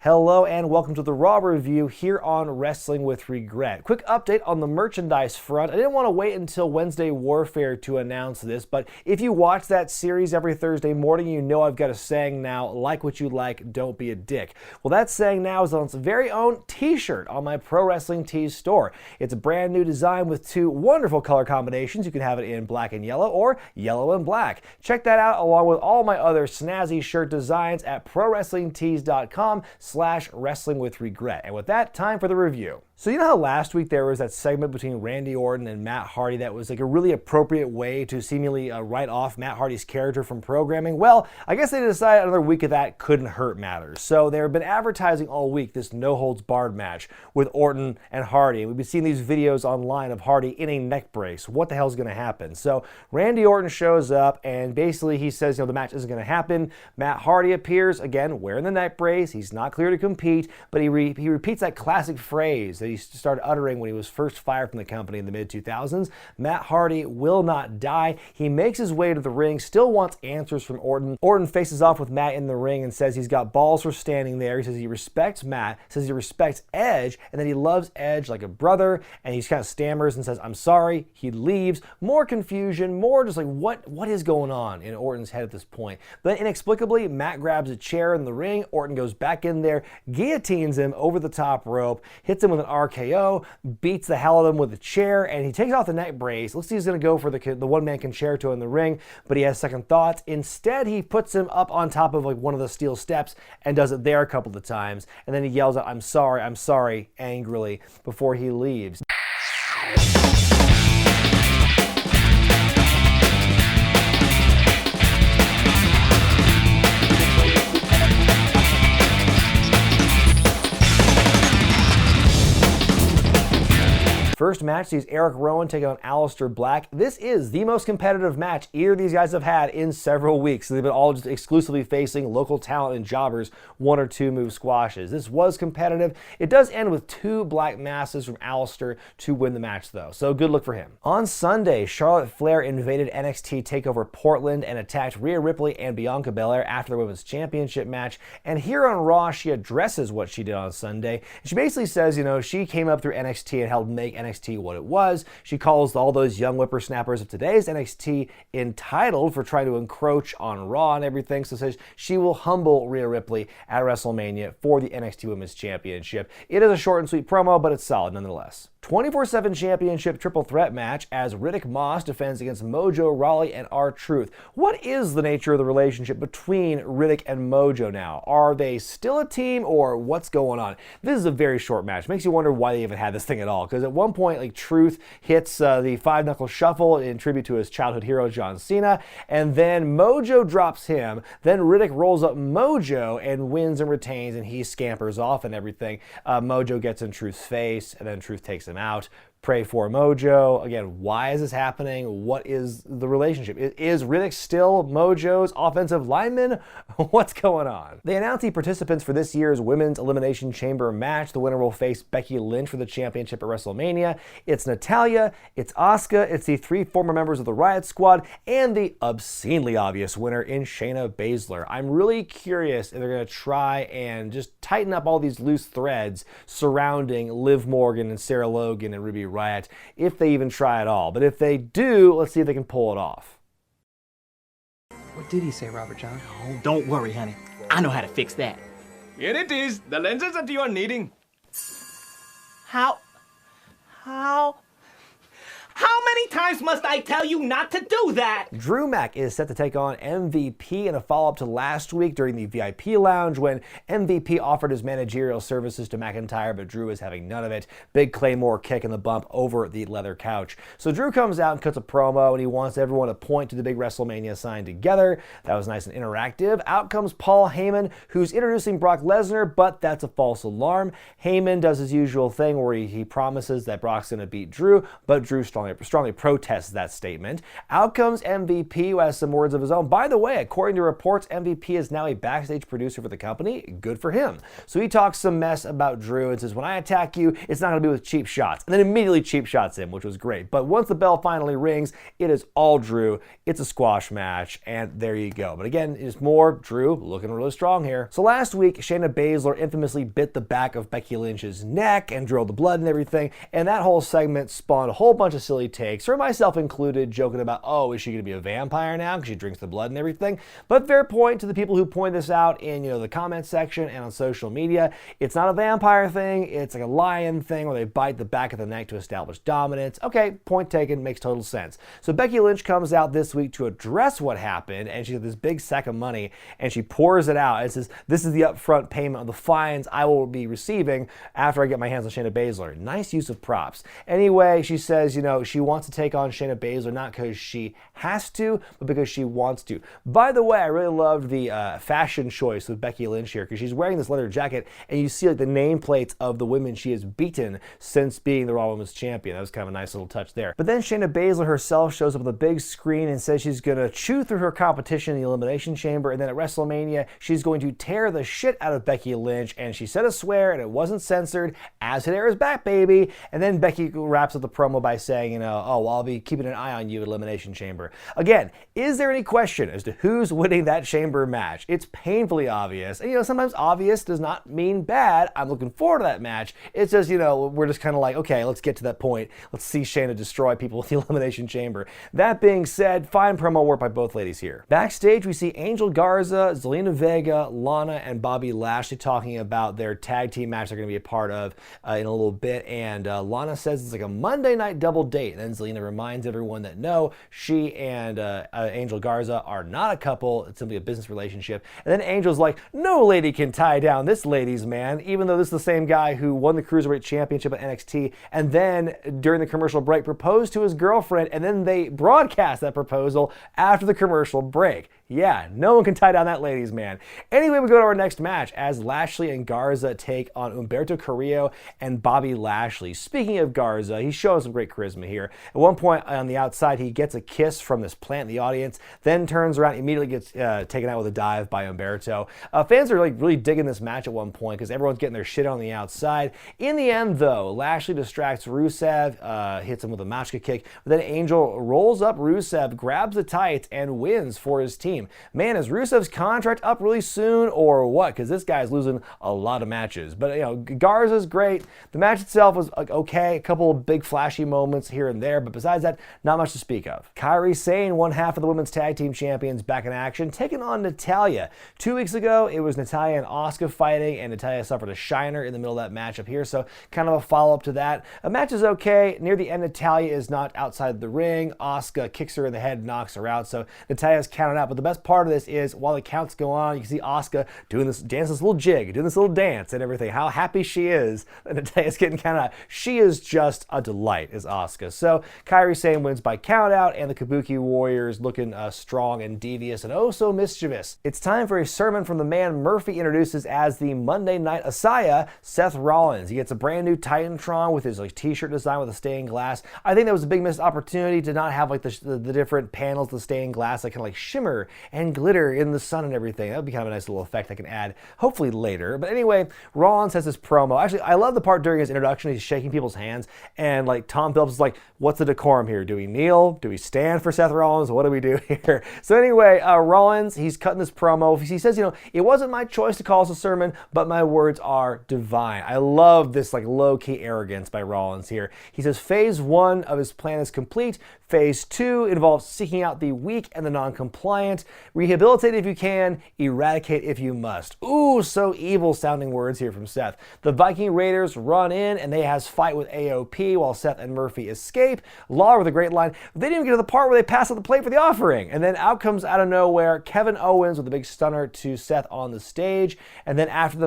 Hello and welcome to the Raw review here on Wrestling with Regret. Quick update on the merchandise front. I didn't want to wait until Wednesday Warfare to announce this, but if you watch that series every Thursday morning, you know I've got a saying now, like what you like, don't be a dick. Well, that saying now is on its very own t-shirt on my Pro Wrestling Tees store. It's a brand new design with two wonderful color combinations. You can have it in black and yellow or yellow and black. Check that out along with all my other snazzy shirt designs at prowrestlingtees.com/wrestlingwithregret. And with that, time for the review. So you know how last week there was that segment between Randy Orton and Matt Hardy that was like a really appropriate way to seemingly write off Matt Hardy's character from programming? Well, I guess they decided another week of that couldn't hurt matters. So they've been advertising all week this no-holds-barred match with Orton and Hardy. And we've been seeing these videos online of Hardy in a neck brace. What the hell's going to happen? So Randy Orton shows up and basically he says, the match isn't going to happen. Matt Hardy appears, again, wearing the neck brace. He's not clear to compete, but he repeats that classic phrase that he started uttering when he was first fired from the company in the mid-2000s. Matt Hardy will not die. He makes his way to the ring, still wants answers from Orton. Orton faces off with Matt in the ring and says he's got balls for standing there. He says he respects Matt, says he respects Edge, and that he loves Edge like a brother, and he kind of stammers and says, I'm sorry. He leaves. More confusion, more just like, what is going on in Orton's head at this point? But inexplicably, Matt grabs a chair in the ring. Orton goes back in there, guillotines him over the top rope, hits him with an RKO, beats the hell out of him with a chair, and he takes off the neck brace. Looks like he's going to go for the one-man concerto in the ring, but he has second thoughts. Instead, he puts him up on top of like one of the steel steps and does it there a couple of times, and then he yells out, I'm sorry, angrily before he leaves. First match sees Eric Rowan taking on Aleister Black. This is the most competitive match either of these guys have had in several weeks. They've been all just exclusively facing local talent and jobbers, one or two move squashes. This was competitive. It does end with two black masses from Aleister to win the match though, so good look for him. On Sunday, Charlotte Flair invaded NXT TakeOver Portland and attacked Rhea Ripley and Bianca Belair after the Women's Championship match. And here on Raw, she addresses what she did on Sunday. She basically says, she came up through NXT and helped make NXT what it was. She calls all those young whippersnappers of today's NXT entitled for trying to encroach on Raw and everything, so says she will humble Rhea Ripley at WrestleMania for the NXT Women's Championship. It is a short and sweet promo, but it's solid nonetheless. 24/7 Championship Triple Threat match as Riddick Moss defends against Mojo Rawley and R-Truth. What is the nature of the relationship between Riddick and Mojo now? Are they still a team or what's going on? This is a very short match. Makes you wonder why they even had this thing at all, because at one point, Truth hits the five-knuckle shuffle in tribute to his childhood hero John Cena, and then Mojo drops him. Then Riddick rolls up Mojo and wins and retains, and he scampers off and everything. Mojo gets in Truth's face, and then Truth takes him out. Pray for Mojo. Again, why is this happening? What is the relationship? Is Riddick still Mojo's offensive lineman? What's going on? They announced the participants for this year's Women's Elimination Chamber match. The winner will face Becky Lynch for the championship at WrestleMania. It's Natalya, it's Asuka, it's the three former members of the Riot Squad, and the obscenely obvious winner in Shayna Baszler. I'm really curious if they're going to try and just tighten up all these loose threads surrounding Liv Morgan and Sarah Logan and Ruby Riot, if they even try at all. But if they do, let's see if they can pull it off. What did he say, Robert John? Oh, don't worry, honey. I know how to fix that. Here it is, the lenses that you are needing. How many times must I tell you not to do that? Drew Mac is set to take on MVP in a follow-up to last week during the VIP lounge when MVP offered his managerial services to McIntyre, but Drew is having none of it. Big Claymore kick in the bump over the leather couch. So Drew comes out and cuts a promo, and he wants everyone to point to the big WrestleMania sign together. That was nice and interactive. Out comes Paul Heyman, who's introducing Brock Lesnar, but that's a false alarm. Heyman does his usual thing where he promises that Brock's going to beat Drew, but Drew strongly protests that statement. Out comes MVP, who has some words of his own. By the way, according to reports, MVP is now a backstage producer for the company. Good for him. So he talks some mess about Drew and says, when I attack you, it's not going to be with cheap shots. And then immediately cheap shots him, which was great. But once the bell finally rings, it is all Drew. It's a squash match, and there you go. But again, it's more Drew looking really strong here. So last week, Shayna Baszler infamously bit the back of Becky Lynch's neck and drilled the blood and everything, and that whole segment spawned a whole bunch of silly takes, for myself included, joking about, oh, is she going to be a vampire now because she drinks the blood and everything? But fair point to the people who point this out in the comment section and on social media. It's not a vampire thing, it's like a lion thing where they bite the back of the neck to establish dominance. Okay, point taken, makes total sense. So Becky Lynch comes out this week to address what happened, and she's got this big sack of money, and she pours it out and says, this is the upfront payment of the fines I will be receiving after I get my hands on Shayna Baszler. Nice use of props. Anyway, she says, she wants to take on Shayna Baszler not because she has to, but because she wants to. By the way, I really loved the fashion choice with Becky Lynch here, because she's wearing this leather jacket, and you see like the nameplates of the women she has beaten since being the Raw Women's Champion. That was kind of a nice little touch there. But then Shayna Baszler herself shows up on the big screen and says she's going to chew through her competition in the Elimination Chamber, and then at WrestleMania, she's going to tear the shit out of Becky Lynch, and she said a swear, and it wasn't censored. As Hilaire is back, baby. And then Becky wraps up the promo by saying, oh, well, I'll be keeping an eye on you at Elimination Chamber. Again, is there any question as to who's winning that Chamber match? It's painfully obvious. And, sometimes obvious does not mean bad. I'm looking forward to that match. It's just, we're just kind of like, okay, let's get to that point. Let's see Shayna destroy people with the Elimination Chamber. That being said, fine promo work by both ladies here. Backstage, we see Angel Garza, Zelina Vega, Lana, and Bobby Lashley talking about their tag team match they're going to be a part of in a little bit. And Lana says it's like a Monday night double date. And then Zelina reminds everyone that no, she and Angel Garza are not a couple. It's simply a business relationship. And then Angel's like, no lady can tie down this lady's man, even though this is the same guy who won the Cruiserweight Championship at NXT and then during the commercial break proposed to his girlfriend, and then they broadcast that proposal after the commercial break. Yeah, no one can tie down that ladies' man. Anyway, we go to our next match as Lashley and Garza take on Humberto Carrillo and Bobby Lashley. Speaking of Garza, he's showing some great charisma here. At one point on the outside, he gets a kiss from this plant in the audience, then turns around, immediately gets taken out with a dive by Humberto. Fans are really digging this match at one point because everyone's getting their shit on the outside. In the end, though, Lashley distracts Rusev, hits him with a Machka kick, but then Angel rolls up Rusev, grabs the tights, and wins for his team. Man, is Rusev's contract up really soon or what? Because this guy's losing a lot of matches. But, Garza's great. The match itself was okay. A couple of big flashy moments here and there. But besides that, not much to speak of. Sane, one half of the women's tag team champions, back in action, taking on Natalya. 2 weeks ago, it was Natalya and Asuka fighting, and Natalya suffered a shiner in the middle of that matchup here. So kind of a follow-up to that. A match is okay. Near the end, Natalya is knocked outside the ring. Asuka kicks her in the head, knocks her out. So Natalya's counted out. But the best part of this is while the counts go on, you can see Asuka doing this little jig, doing this little dance and everything. How happy she is that Natalya's getting counted out. She is just a delight, is Asuka. So Kairi Sane wins by count out, and the Kabuki Warriors looking strong and devious and oh so mischievous. It's time for a sermon from the man Murphy introduces as the Monday Night Messiah, Seth Rollins. He gets a brand new Titantron with his t-shirt design with a stained glass. I think that was a big missed opportunity to not have the different panels of the stained glass that can shimmer and glitter in the sun and everything. That would be kind of a nice little effect I can add hopefully later. But anyway, Rollins has this promo. Actually, I love the part during his introduction. He's shaking people's hands and Tom Phillips is like, what's the decorum here? Do we kneel? Do we stand for Seth Rollins? What do we do here? So anyway, Rollins, he's cutting this promo. He says, it wasn't my choice to call this a sermon, but my words are divine. I love this low-key arrogance by Rollins here. He says phase 1 of his plan is complete. Phase 2 involves seeking out the weak and the non-compliant. Rehabilitate if you can, eradicate if you must. Ooh, so evil sounding words here from Seth. The Viking Raiders run in and they has fight with AOP while Seth and Murphy escape. Lawler with a great line. They didn't even get to the part where they pass out the plate for the offering. And then out comes out of nowhere Kevin Owens with a big stunner to Seth on the stage. And then after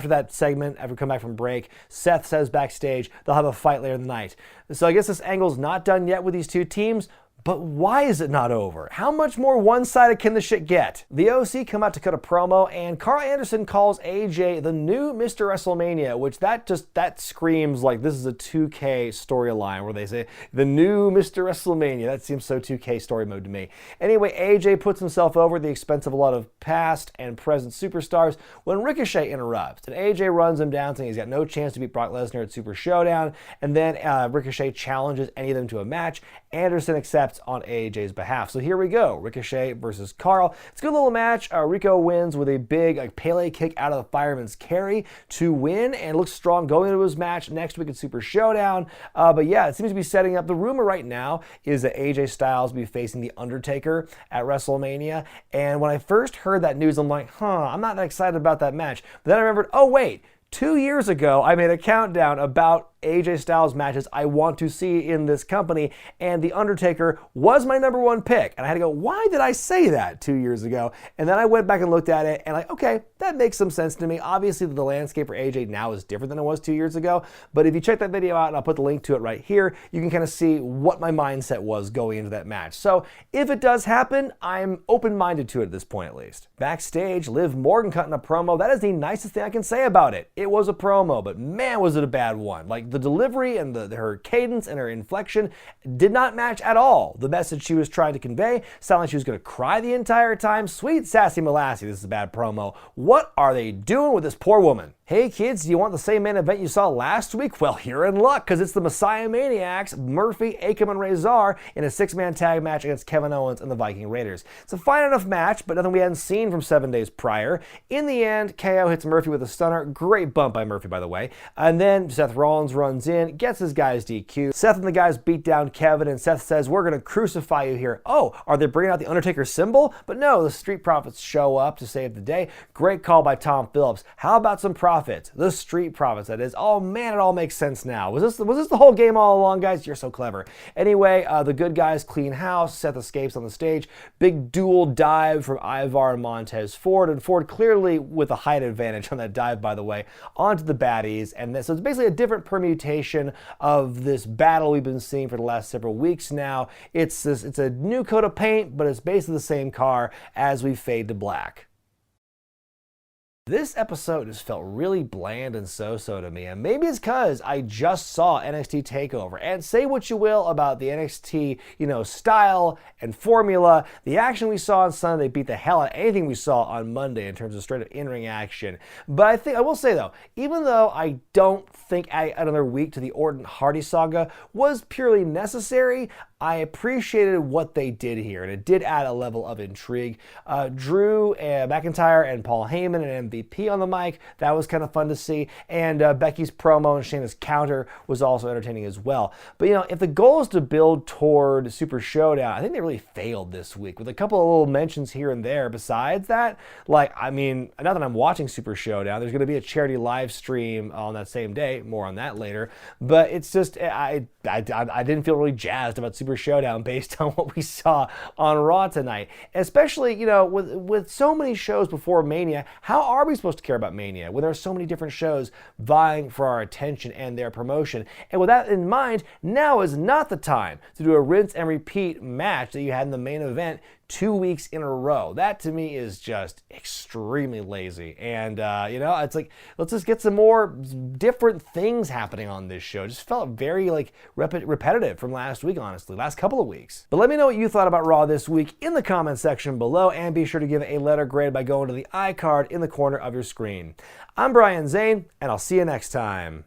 that segment, after we come back from break, Seth says backstage they'll have a fight later in the night. So I guess this angle's not done yet with these two teams, But why is it not over? How much more one-sided can the shit get? The OC come out to cut a promo, and Carl Anderson calls AJ the new Mr. WrestleMania, which that screams like this is a 2K storyline where they say the new Mr. WrestleMania. That seems so 2K story mode to me. Anyway, AJ puts himself over at the expense of a lot of past and present superstars when Ricochet interrupts, and AJ runs him down saying he's got no chance to beat Brock Lesnar at Super Showdown, and then Ricochet challenges any of them to a match. Anderson accepts on AJ's behalf. So here we go, Ricochet versus Carl. It's a good little match. Rico wins with a big Pele kick out of the fireman's carry to win, and looks strong going into his match next week at Super Showdown. But yeah, it seems to be setting up. The rumor right now is that AJ Styles will be facing The Undertaker at WrestleMania, and when I first heard that news, I'm like, I'm not that excited about that match. But then I remembered, oh wait, 2 years ago, I made a countdown about AJ Styles matches I want to see in this company, and The Undertaker was my number one pick. And I had to go, why did I say that 2 years ago? And then I went back and looked at it, and okay, that makes some sense to me. Obviously, the landscape for AJ now is different than it was 2 years ago, but if you check that video out, and I'll put the link to it right here, you can kind of see what my mindset was going into that match. So if it does happen, I'm open-minded to it at this point at least. Backstage, Liv Morgan cutting a promo. That is the nicest thing I can say about it. It was a promo, but man, was it a bad one. Like, the delivery and her cadence and her inflection did not match at all the message she was trying to convey. Sounded like she was going to cry the entire time. Sweet sassy Molassy, this is a bad promo. What are they doing with this poor woman? Hey kids, do you want the same main event you saw last week? Well, you're in luck, because it's the Messiah Maniacs, Murphy, Akam, and Razor in a 6-man tag match against Kevin Owens and the Viking Raiders. It's a fine enough match, but nothing we hadn't seen from 7 days prior. In the end, KO hits Murphy with a stunner. Great bump by Murphy, by the way. And then Seth Rollins runs in, gets his guys DQ. Seth and the guys beat down Kevin, and Seth says, we're going to crucify you here. Oh, are they bringing out the Undertaker symbol? But no, the Street Profits show up to save the day. Great call by Tom Phillips. How about some profits? The Street Profits, that is. Oh man, it all makes sense now. Was this the whole game all along, guys? You're so clever. Anyway, the good guys clean house. Seth escapes on the stage. Big dual dive from Ivar and Montez Ford, and Ford clearly with a height advantage on that dive, by the way, onto the baddies. And so it's basically a different permutation of this battle we've been seeing for the last several weeks now. It's a new coat of paint, but it's basically the same car as we fade to black. This episode just felt really bland and so-so to me, and maybe it's because I just saw NXT TakeOver. And say what you will about the NXT, style and formula, the action we saw on Sunday beat the hell out of anything we saw on Monday in terms of straight-up in-ring action. But I will say though, even though I don't think another week to the Orton Hardy saga was purely necessary, I appreciated what they did here, and it did add a level of intrigue. Drew, McIntyre, and Paul Heyman and MVP on the mic, that was kind of fun to see, and Becky's promo and Shayna's counter was also entertaining as well. But if the goal is to build toward Super Showdown, I think they really failed this week with a couple of little mentions here and there. Besides that, not that I'm watching Super Showdown, there's going to be a charity live stream on that same day, more on that later, but it's just, I didn't feel really jazzed about Super Showdown based on what we saw on Raw tonight. Especially, with so many shows before Mania, how are we supposed to care about Mania when there are so many different shows vying for our attention and their promotion? And with that in mind, now is not the time to do a rinse and repeat match that you had in the main event 2 weeks in a row. That to me is just extremely lazy. And, it's like, let's just get some more different things happening on this show. It just felt very repetitive from last week, honestly, last couple of weeks. But let me know what you thought about Raw this week in the comment section below, and be sure to give it a letter grade by going to the iCard in the corner of your screen. I'm Brian Zane, and I'll see you next time.